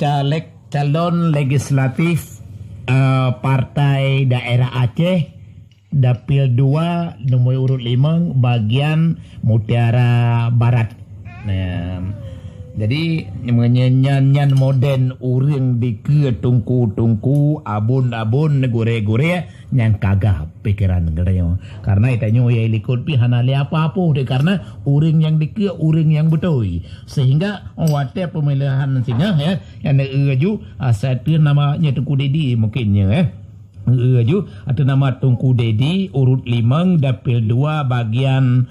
calon legislatif Partai Daerah Aceh Dapil 2 nomor urut 5 bagian Mutiara Barat. Jadi menyanyian moden uring di ke tungku abun gore-gore yang kagah pikiran gereyo karena itanyo ya likut pi hanali apa deh karena uring yang di ke uring yang betul sehingga wate pemilihan singa ya yang ju satu namanya Tungku Dedi mungkinnya ju atau nama Tungku Dedi urut 5 dapil 2 bagian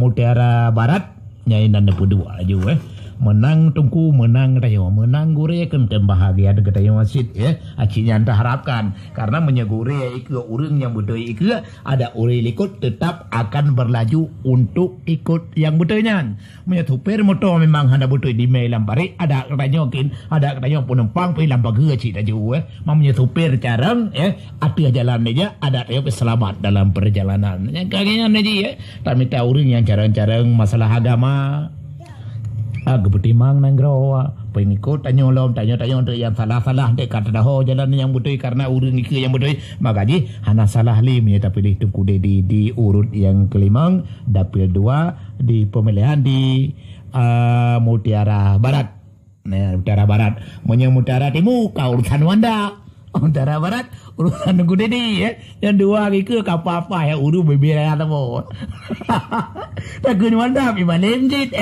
Mutiara Barat nyai nanda pedua aja menang Tungku menang rayo menang gore kan bahagia dengan tayo masjid ya acinya anda harapkan karena menyegure ikut urang yang betul ikut ada uri likut tetap akan berlaju untuk ikut yang betulnya menyetupir motor memang ada betul di melam bari ada katanya penumpang pi lampa ge cik aja mamanya supir carang ya ada jalan aja ada tayo selamat dalam perjalanan yang kagaknya aja ya tapi tahu urang yang carang-carang masalah agama kebetimang nanggro pengikut tanya untuk yang salah dekat dah jalan yang betul karena urang ikut yang betul magaji hana salah lim ya tapi pilih Tungku Dedi di urut yang kelima dapil 2 di pemilihan di Mutiara Barat. Mutiara Barat Mutiara Timur urusan Wanda Mutiara Barat urusan Tungku Dedi ya yang dua ke apa-apa ya uru beberan apa takun Wanda bimalenjit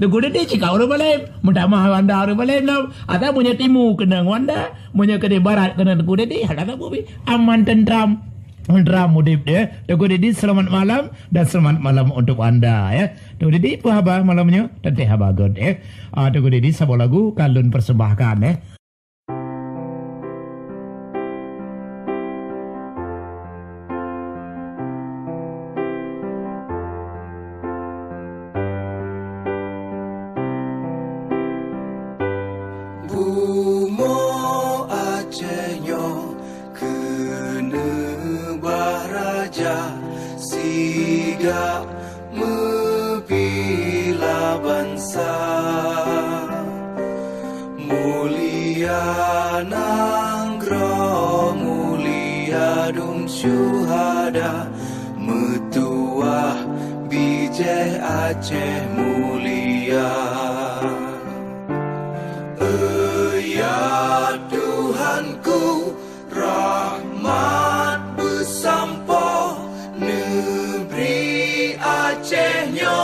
Tungku Dedi cika orang balem mendamah Wanda orang balem ada punya timu kena Wanda punya ke barat kena Tungku Dedi ada bubi aman tentram mudip ya Tungku Dedi selamat malam dan selamat malam untuk Anda ya Tungku Dedi apa haba malamnya tenteh haba god ya Tungku Dedi sebuah lagu kalun persembahkan ya syuhada metuah bijih Aceh mulia ya Tuhanku rahmat bersampo negeri Acehnya